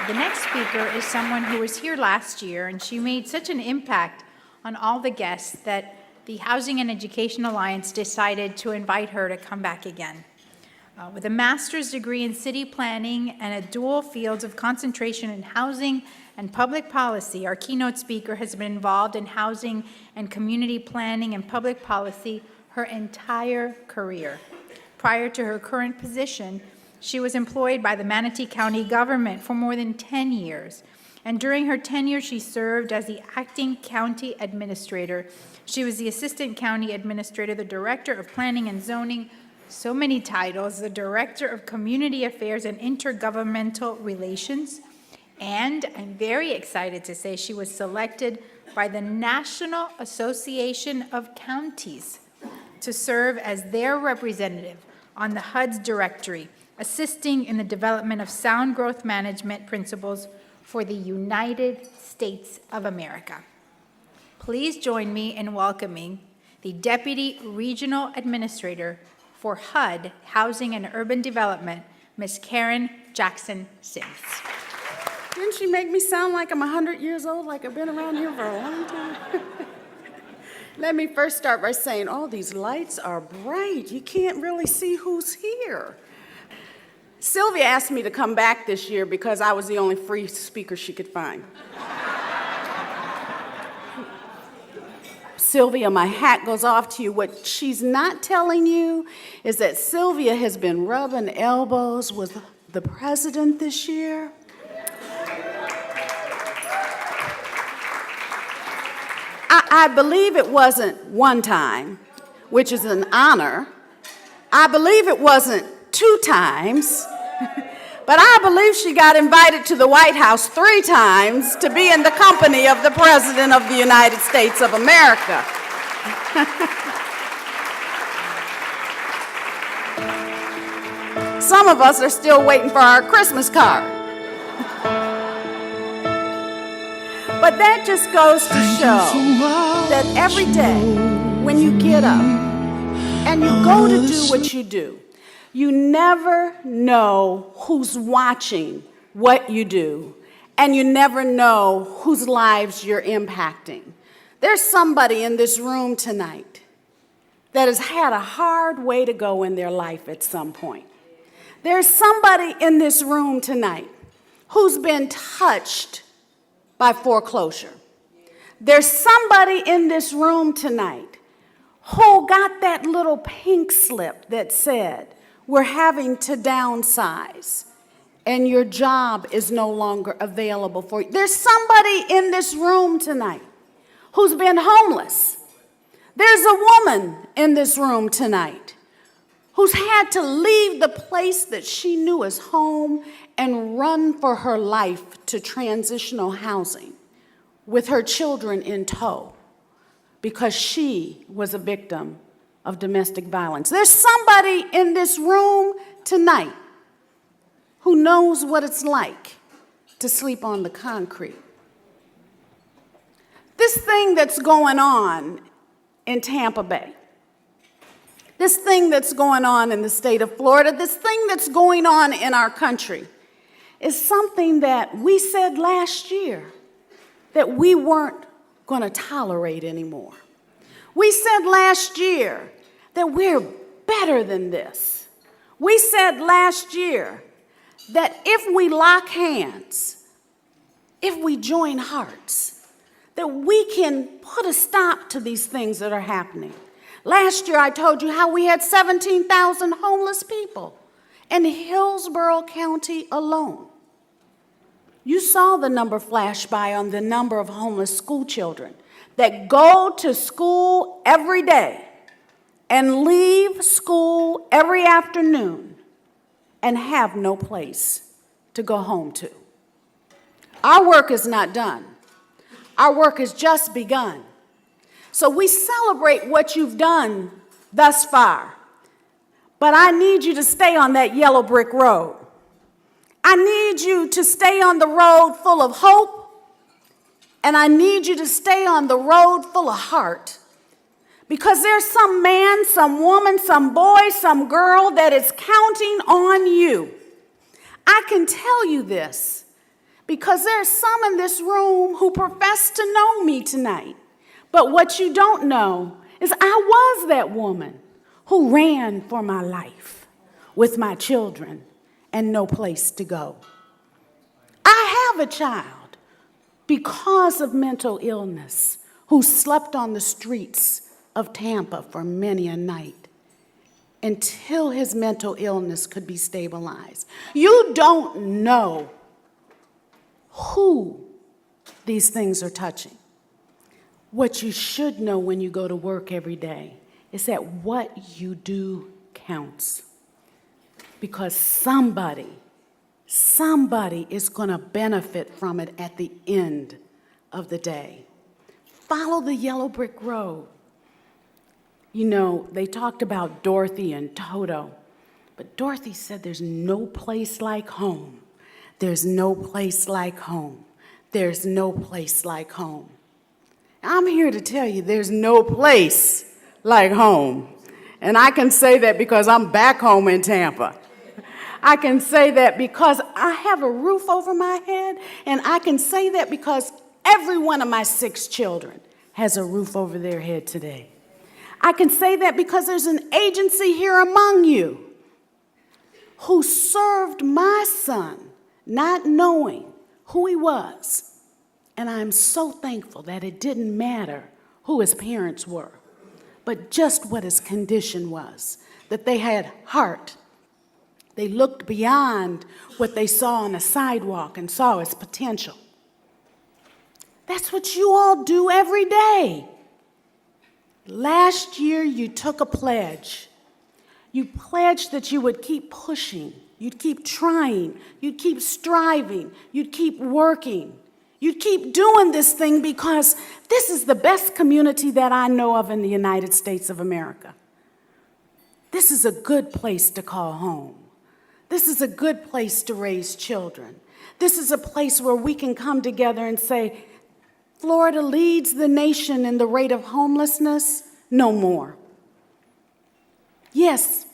The next speaker is someone who was here last year, and she made such an impact on all the guests that the Housing and Education Alliance decided to invite her to come back again. With a master's degree in city planning and a dual fields of concentration in housing and public policy, our keynote speaker has been involved in housing and community planning and public policy her entire career. Prior to her current position, she was employed by the Manatee County government for more than 10 years. And during her tenure, she served as the acting county administrator. She was the assistant county administrator, the director of planning and zoning, so many titles, the director of community affairs and intergovernmental relations. And I'm very excited to say she was selected by the National Association of Counties to serve as their representative on the HUD's directory, assisting in the development of sound growth management principles for the United States of America. Please join me in welcoming the Deputy Regional Administrator for HUD, Housing and Urban Development, Ms. Karen Jackson Sims. Didn't she make me sound like I'm 100 years old, like I've been around here for a long time? Let me first start by saying, oh, these lights are bright. You can't really see who's here. Sylvia asked me to come back this year because I was the only free speaker she could find. Sylvia, my hat goes off to you. What she's not telling you is that Sylvia has been rubbing elbows with the president this year. I believe it wasn't one time, which is an honor. I believe it wasn't 2 times, but I believe she got invited to the White House 3 times to be in the company of the President of the United States of America. Some of us are still waiting for our Christmas card. But that just goes to show that every day when you get up and you go to do what you do, you never know who's watching what you do, and you never know whose lives you're impacting. There's somebody in this room tonight that has had a hard way to go in their life at some point. There's somebody in this room tonight who's been touched by foreclosure. There's somebody in this room tonight who got that little pink slip that said, we're having to downsize, and your job is no longer available for you. There's somebody in this room tonight who's been homeless. There's a woman in this room tonight who's had to leave the place that she knew as home and run for her life to transitional housing with her children in tow because she was a victim of domestic violence. There's somebody in this room tonight who knows what it's like to sleep on the concrete. This thing that's going on in Tampa Bay, this thing that's going on in the state of Florida, this thing that's going on in our country is something that we said last year that we weren't going to tolerate anymore. We said last year that we're better than this. We said last year that if we lock hands, if we join hearts, that we can put a stop to these things that are happening. Last year I told you how we had 17,000 homeless people in Hillsborough County alone. You saw the number flash by on the number of homeless school children that go to school every day and leave school every afternoon and have no place to go home to. Our work is not done. Our work has just begun. So we celebrate what you've done thus far, but I need you to stay on that yellow brick road. I need you to stay on the road full of hope, and I need you to stay on the road full of heart, because there's some man, some woman, some boy, some girl that is counting on you. I can tell you this because there's some in this room who profess to know me tonight. But what you don't know is I was that woman who ran for my life with my children and no place to go. I have a child because of mental illness who slept on the streets of Tampa for many a night until his mental illness could be stabilized. You don't know who these things are touching. What you should know when you go to work every day is that what you do counts. Because somebody is going to benefit from it at the end of the day. Follow the yellow brick road. You know, they talked about Dorothy and Toto, but Dorothy said there's no place like home. There's no place like home. There's no place like home. I'm here to tell you there's no place like home. And I can say that because I'm back home in Tampa. I can say that because I have a roof over my head, and I can say that because every one of my 6 children has a roof over their head today. I can say that because there's an agency here among you who served my son, not knowing who he was. And I'm so thankful that it didn't matter who his parents were, but just what his condition was, that they had heart. They looked beyond what they saw on the sidewalk and saw his potential. That's what you all do every day. Last year, you took a pledge. You pledged that you would keep pushing, you'd keep trying, you'd keep striving, you'd keep working. You'd keep doing this thing because this is the best community that I know of in the United States of America. This is a good place to call home. This is a good place to raise children. This is a place where we can come together and say, Florida leads the nation in the rate of homelessness, no more. Yes,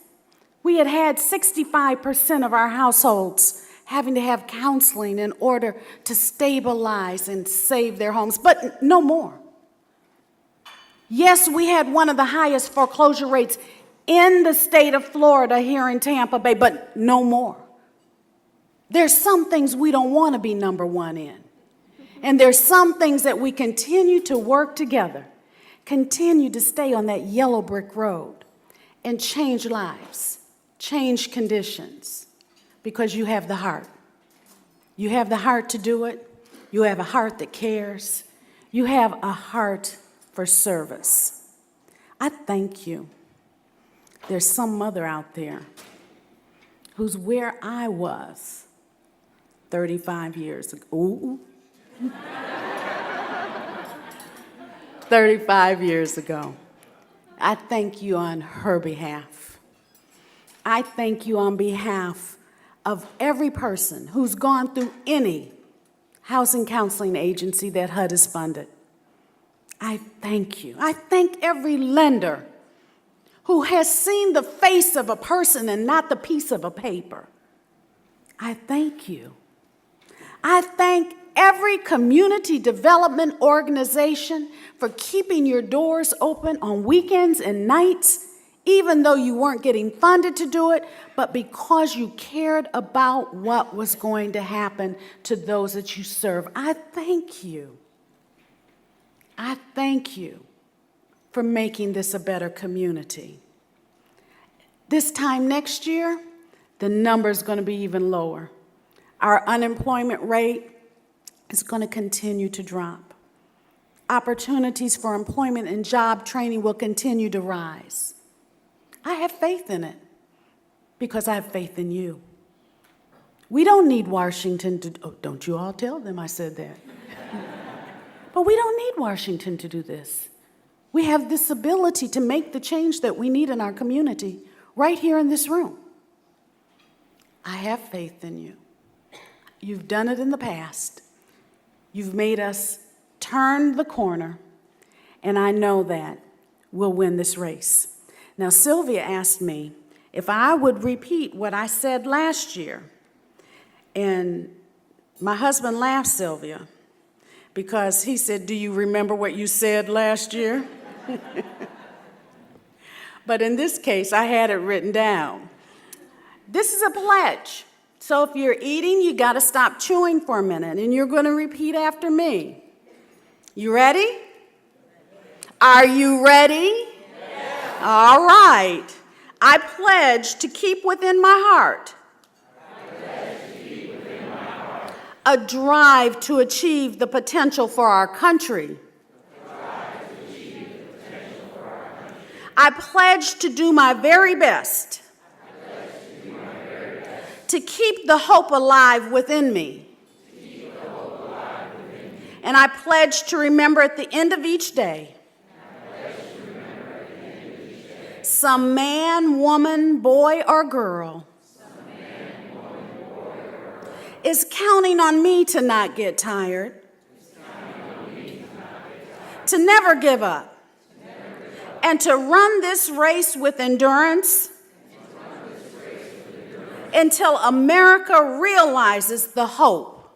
we had 65% of our households having to have counseling in order to stabilize and save their homes, but no more. Yes, we had one of the highest foreclosure rates in the state of Florida here in Tampa Bay, but no more. There's some things we don't want to be number one in. And there's some things that we continue to work together, continue to stay on that yellow brick road and change lives, change conditions. Because you have the heart. You have the heart to do it. You have a heart that cares. You have a heart for service. I thank you. There's some mother out there who's where I was 35 years ago. Ooh. 35 years ago. I thank you on her behalf. I thank you on behalf of every person who's gone through any housing counseling agency that HUD has funded. I thank you. I thank every lender who has seen the face of a person and not the piece of a paper. I thank you. I thank every community development organization for keeping your doors open on weekends and nights, even though you weren't getting funded to do it, but because you cared about what was going to happen to those that you serve. I thank you. I thank you for making this a better community. This time next year, the number is going to be even lower. Our unemployment rate is going to continue to drop. Opportunities for employment and job training will continue to rise. I have faith in it because I have faith in you. We don't need Washington to, oh, don't you all tell them I said that. But we don't need Washington to do this. We have this ability to make the change that we need in our community right here in this room. I have faith in you. You've done it in the past. You've made us turn the corner, and I know that we'll win this race. Now, Sylvia asked me if I would repeat what I said last year, and My husband laughed, Sylvia, because he said, "Do you remember what you said last year?" But in this case, I had it written down. This is a pledge. So if you're eating, you got to stop chewing for a minute, and you're going to repeat after me. You ready? Are you ready? Yes. All right. I pledge to keep within my heart a drive to achieve the potential for our country. I pledge to do my very best to keep the hope alive within me. And I pledge to remember at the end of each day some man, woman, boy, or girl is counting on me to not get tired, to never give up, and to run this race with endurance until America realizes the hope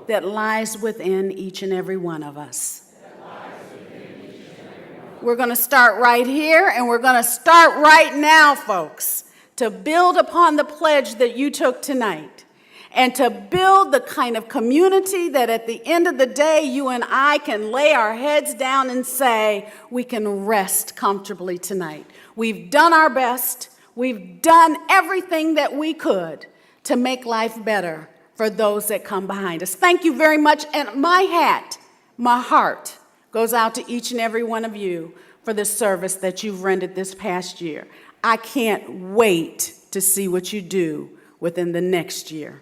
that lies within each and every one of us. We're going to start right here, and we're going to start right now, folks, to build upon the pledge that you took tonight, and to build the kind of community that at the end of the day, you and I can lay our heads down and say, we can rest comfortably tonight. We've done our best. We've done everything that we could to make life better for those that come behind us. Thank you very much. And my hat, my heart, goes out to each and every one of you for the service that you've rendered this past year. I can't wait to see what you do within the next year.